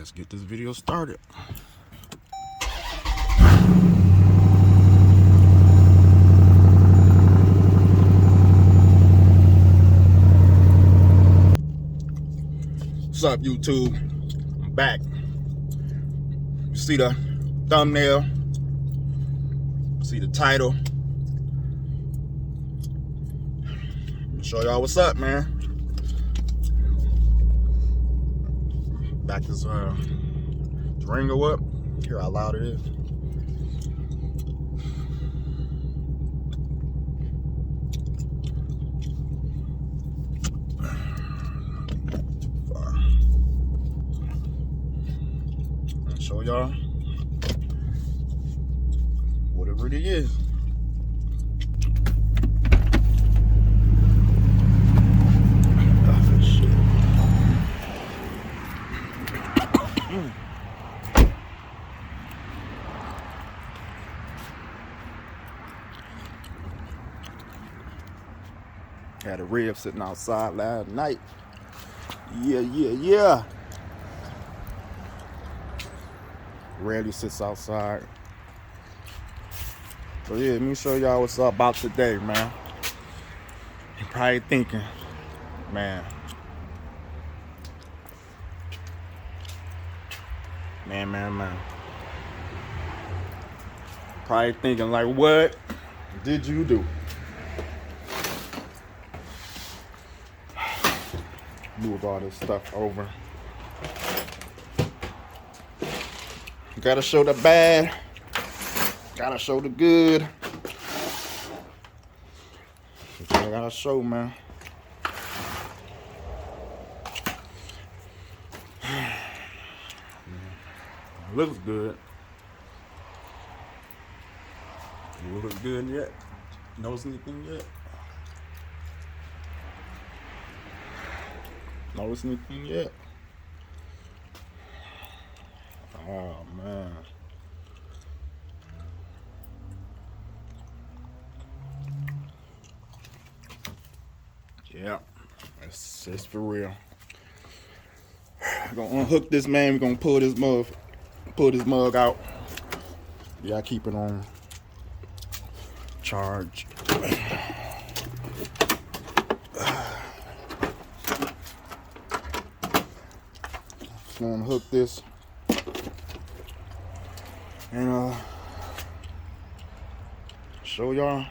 let's get this video started. What's up, YouTube? I'm back. You see the thumbnail? See the title? Show y'all what's up, man. Back this Ringo up. Hear how loud it is. I'll show y'all whatever it is. Had a rib sitting outside last night. Yeah. Rarely sits outside. So yeah, let me show y'all what's up about today, man. You're probably thinking, man. Probably thinking like, what did you do? Move all this stuff over. Gotta show the bad. Gotta show the good. That's what I gotta show, man. Looks good. You look good yet? Notice anything yet? Notice anything yet? Oh man. Yeah, it's for real. We're gonna unhook this man. We're gonna pull this mug out. Yeah, I keep it on charge. Just gonna unhook this and show y'all.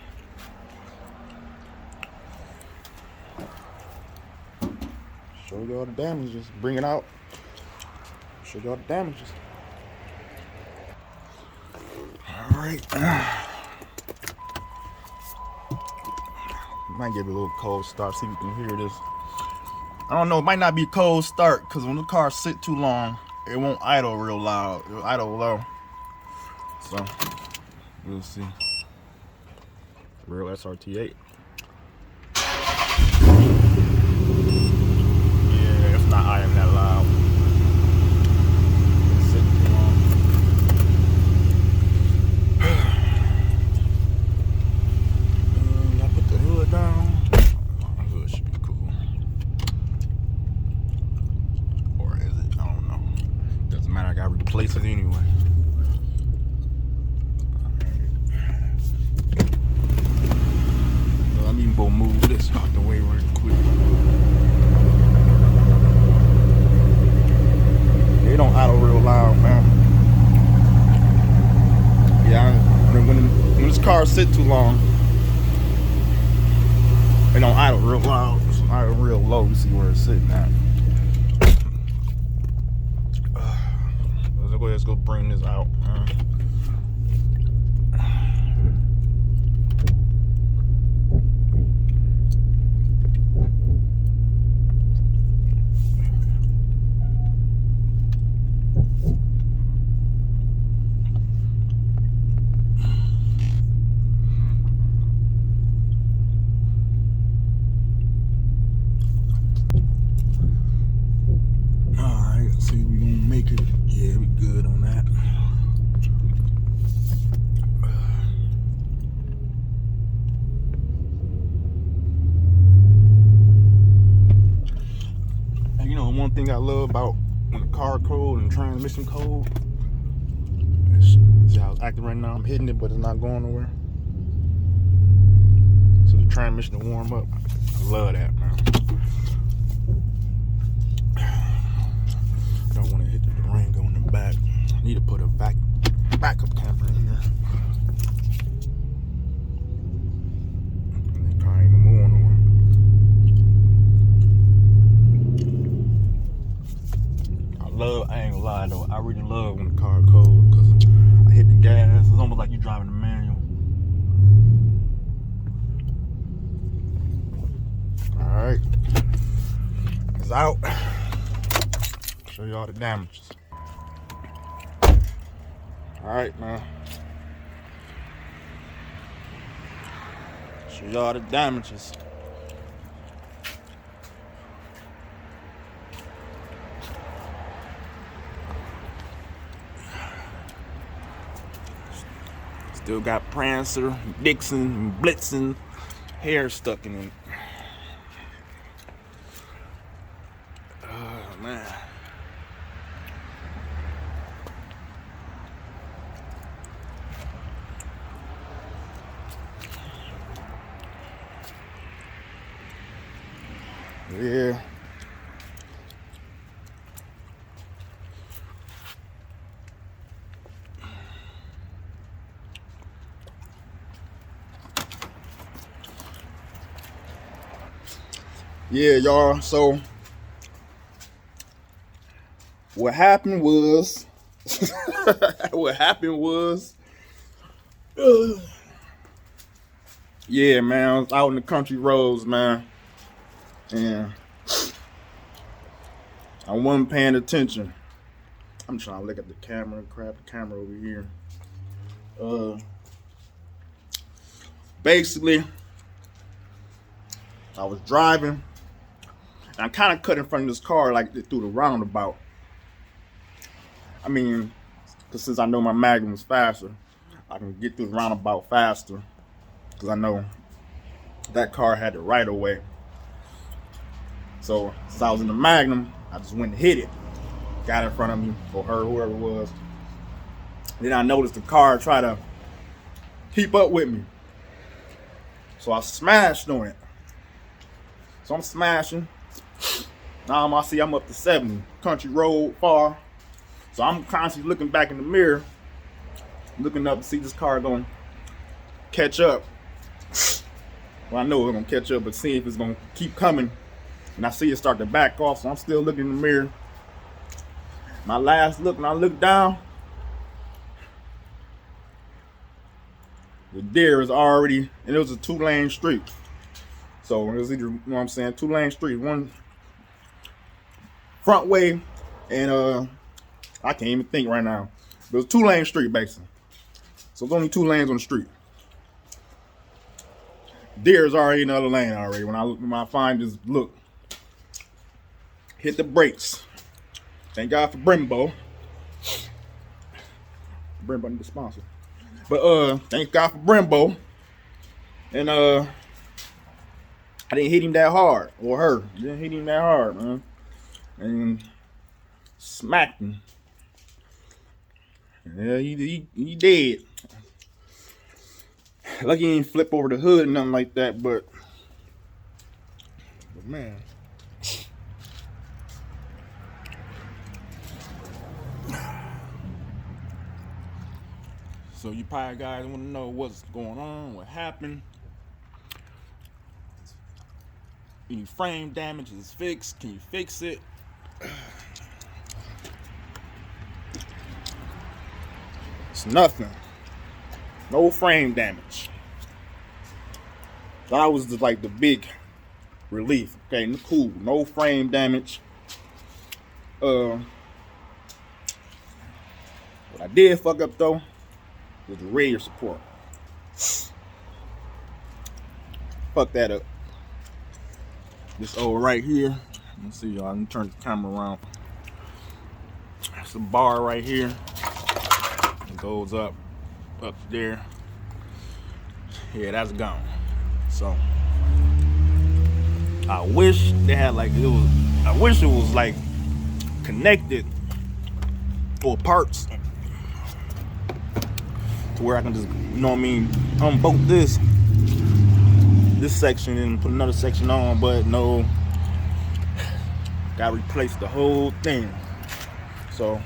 Show y'all the damages. Bring it out. Show y'all the damages. All right. Might give it a little cold start. See if you can hear this. I don't know. It might not be cold start because when the car sit too long, it won't idle real loud. It'll idle low. So we'll see. Real SRT8. Yeah, it's not idling that loud. It's sitting too long. I put the hood down. The hood should be cool. Or is it? I don't know. Doesn't matter. I gotta replace it anyway. Let me go move this out the way real quick. They don't idle real loud, man. Yeah, when this car sit too long, they don't idle real loud. It's idle real low. You see where it's sitting at. Let's go bring this out, man. See, we gonna make it. Yeah, we good on that. And you know, one thing I love about when the car code and transmission code. See how it's acting right now? I'm hitting it, but it's not going nowhere. So the transmission to warm up. I love that, man. I don't want to hit the Durango in the back. I need to put a backup camera in here. That car ain't even moving nowhere. I ain't gonna lie though, I really love when the car cold because I hit the gas. It's almost like you driving a manual. Alright. It's out. Show you all the damages. Alright, man. Show you all the damages. Still got Prancer, Dixon, Blitzen hair stuck in it. Oh man. Yeah. Yeah, y'all. So what happened was yeah, man, I was out in the country roads, man, and I wasn't paying attention. I'm trying to look at the camera and crap the camera over here. Basically, I was driving and I kind of cut in front of this car like through the roundabout. I mean, because since I know my Magnum is faster, I can get through the roundabout faster because I know that car had the right of way. So since I was in the Magnum, I just went and hit it. Got in front of me, or her, whoever it was. Then I noticed the car try to keep up with me. So I smashed on it. So I'm smashing. Now I see I'm up to 70. Country road, far. So I'm constantly looking back in the mirror, looking up to see this car gonna catch up. Well, I know it's gonna catch up, but see if it's gonna keep coming. And I see it start to back off, so I'm still looking in the mirror. My last look, when I look down, the deer is already, and it was a 2-lane street. So it was either, you know what I'm saying, 2-lane street, one front way, and I can't even think right now. It was a 2-lane street basically. So it's only 2 lanes on the street. Deer is already in the other lane already. When I find this, look, hit the brakes. Thank God for Brembo. Brembo need to sponsor. But thank God for Brembo. And I didn't hit him that hard, or her. Didn't hit him that hard, man. And smacked him. Yeah, he dead. Lucky he didn't flip over the hood and nothing like that, but man. So you probably guys want to know what's going on, what happened. Any frame damage is fixed. Can you fix it? It's nothing. No frame damage. That was just like the big relief. Okay, cool. No frame damage. What I did fuck up though was the rear support. Fuck that up. This old right here. Let's see y'all. Let me turn the camera around. It's a bar right here. It goes up there. Yeah, that's gone. So I wish they had like I wish it was like connected or parts to where I can just, you know what I mean, unbolt this section and put another section on. But no, gotta replace the whole thing. So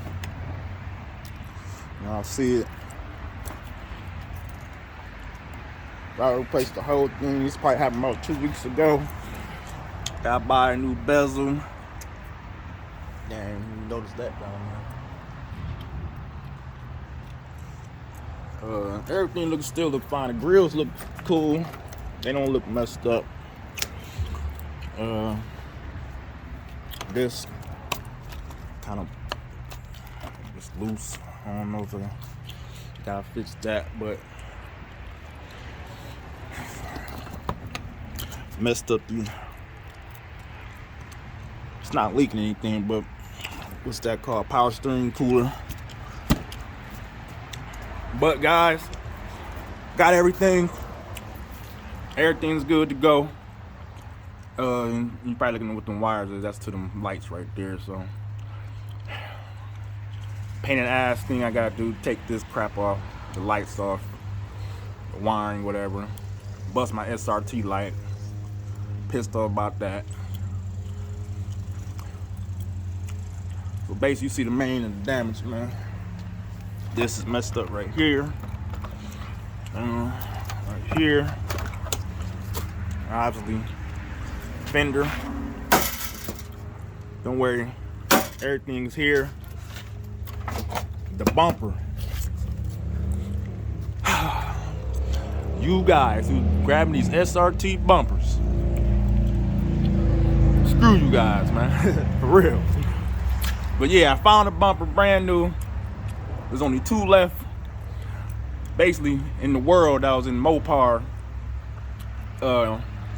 y'all see it. Gotta replace the whole thing. This probably happened about 2 weeks ago. Gotta buy a new bezel. Damn, you notice that down there. Everything look fine. The grills look cool. They don't look messed up. This kind of it's loose. I don't know if I gotta fix that, but messed up the. It's not leaking anything, but what's that called? Power steering cooler. But guys, got everything. Everything's good to go. You probably looking at what them wires is. That's to them lights right there. So, pain in the ass thing I gotta do. Take this crap off, the lights off, the wiring, whatever. Bust my SRT light. Pissed off about that. So basically, you see the main and the damage, man. This is messed up right here. Right here. Obviously, fender. Don't worry, everything's here. The bumper. You guys who grabbing these SRT bumpers, screw you guys, man. For real. But yeah, I found a bumper brand new. There's only 2 left. Basically, in the world that was in Mopar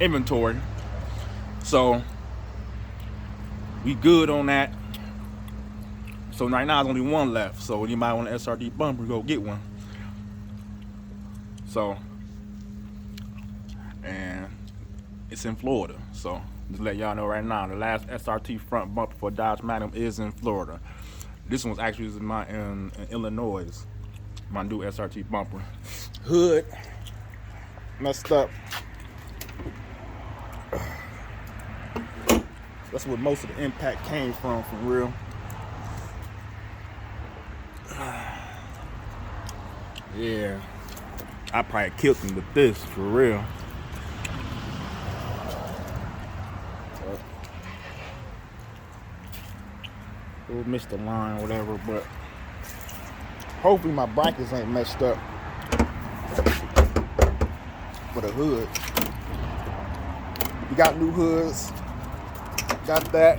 inventory. So we good on that. So right now there's only 1 left. So anybody want an SRT bumper, go get one. So, and it's in Florida. So just let y'all know right now, the last SRT front bumper for Dodge Magnum is in Florida. This one's actually in Illinois. My new SRT bumper. Hood messed up. That's where most of the impact came from, for real. Yeah, I probably killed him with this, for real. We'll miss the line or whatever, but hopefully my brackets ain't messed up for the hood. We got new hoods. Got that.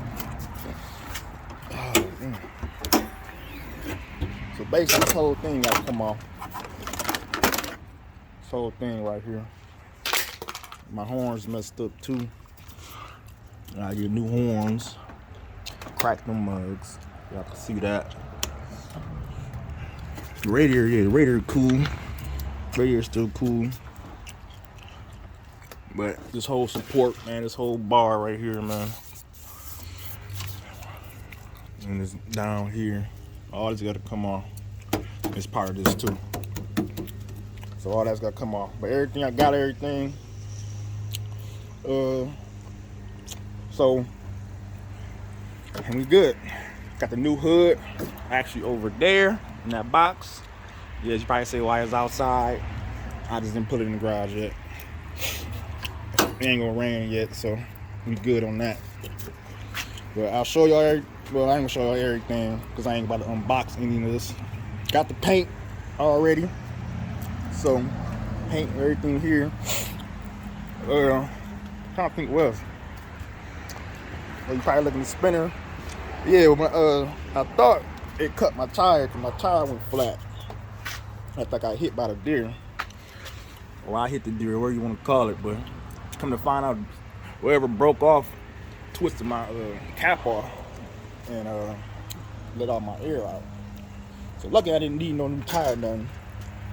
Oh, so basically this whole thing gotta come off. This whole thing right here. My horns messed up too. I get new horns. Crack them mugs. Y'all can see that. The radiator, yeah, the radiator cool. Radiator still cool. But this whole support, man, this whole bar right here, man. And it's down here. All this gotta come off. It's part of this too. So all that's gotta come off. But everything, I got everything. So and we good. Got the new hood actually over there in that box. Yeah, you probably say why it's outside. I just didn't put it in the garage yet. It ain't gonna rain yet, so we good on that. But I'll show y'all. Well, I ain't gonna show y'all everything because I ain't about to unbox any of this. Got the paint already, so paint everything here. Trying to think what else. Well, you probably looking at the spinner. Yeah, well, I thought it cut my tire because my tire went flat. I think I hit by the deer. Well, I hit the deer, whatever you want to call it, but come to find out, whatever broke off, twisted my cap off and let all my air out. So lucky I didn't need no new tire done.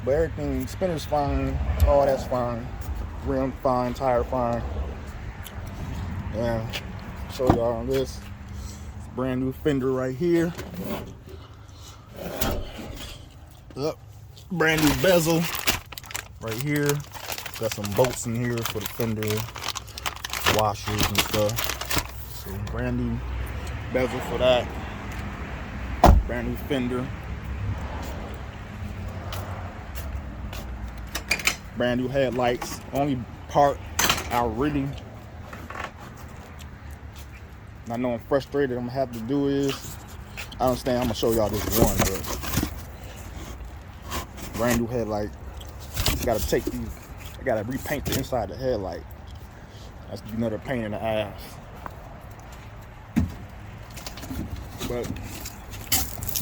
But everything, spinner's fine, all that's fine. Rim fine, tire fine. Yeah, show y'all this. Brand new fender right here. Up, brand new bezel right here. Got some bolts in here for the fender washers and stuff. So brand new bezel for that. Brand new fender. Brand new headlights. Only part I really, I know I'm frustrated, I'm gonna have to do is, I understand, I'm gonna show y'all this one, but brand new headlight. Gotta take these, I gotta repaint the inside of the headlight. That's another pain in the ass. But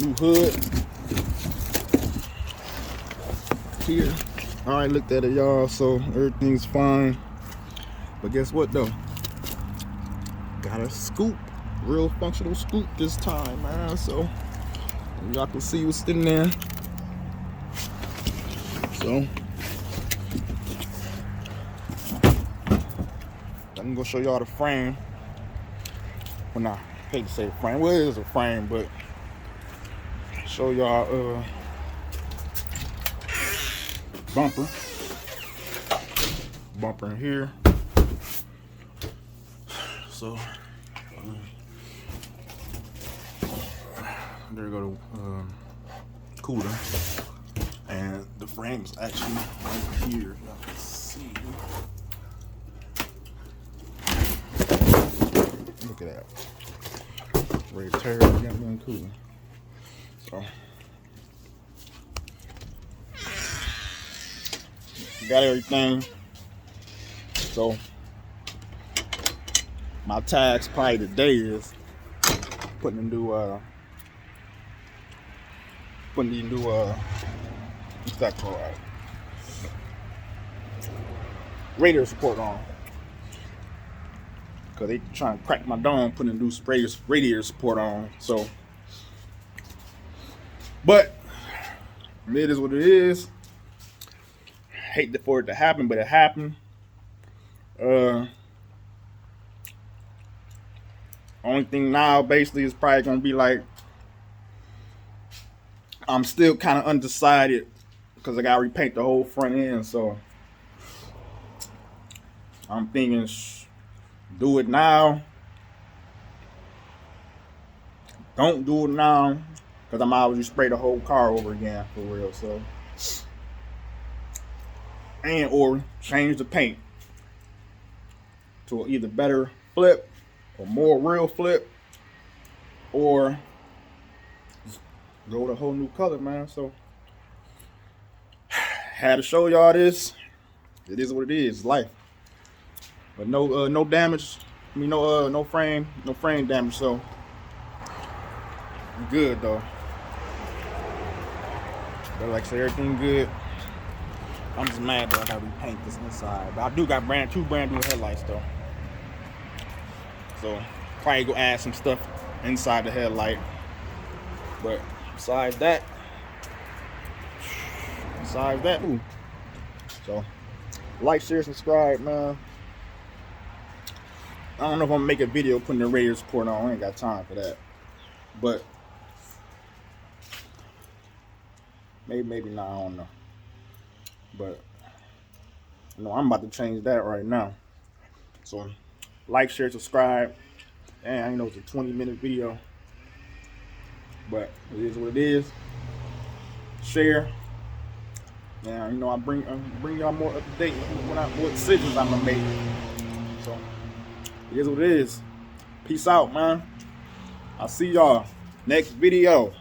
new hood here. I already looked at it, y'all, so everything's fine. But guess what though? Got a scoop, real functional scoop this time, man. So y'all can see what's in there. So I'm gonna show y'all the frame. Well, nah, I hate to say the frame. Well, it is a frame, but show y'all bumper in here. So there you go, the cooler, and the frame's actually right here. Y'all can see. Look at that. Ready to tear it down cooler. So got everything. So my task probably today is putting these new what's that called? Radiator support on. Cause they trying to crack my dome, putting new radiator support on. So, but it is what it is. Hate for it to happen, but it happened. Only thing now basically is probably gonna be like, I'm still kind of undecided because I gotta repaint the whole front end. So I'm thinking, do it now. Don't do it now because I'm always spray the whole car over again for real. So, and or change the paint to either better flip or more real flip, or go to a whole new color, man. So had to show y'all this. It is what it is, life. But no damage. I mean, no frame damage. So good though. But like I said, everything good. I'm just mad that I gotta repaint this inside. But I do got two brand new headlights though. So probably go add some stuff inside the headlight. But besides that, ooh. So like, share, subscribe, man. I don't know if I'm gonna make a video putting the radiator support on. I ain't got time for that. But maybe not, I don't know. But you know, I'm about to change that right now. So like, share, subscribe. And I know it's a 20-minute video, but it is what it is. Share. Yeah, you know, I bring y'all more up to date what decisions I'm gonna make. So it is what it is. Peace out, man. I'll see y'all next video.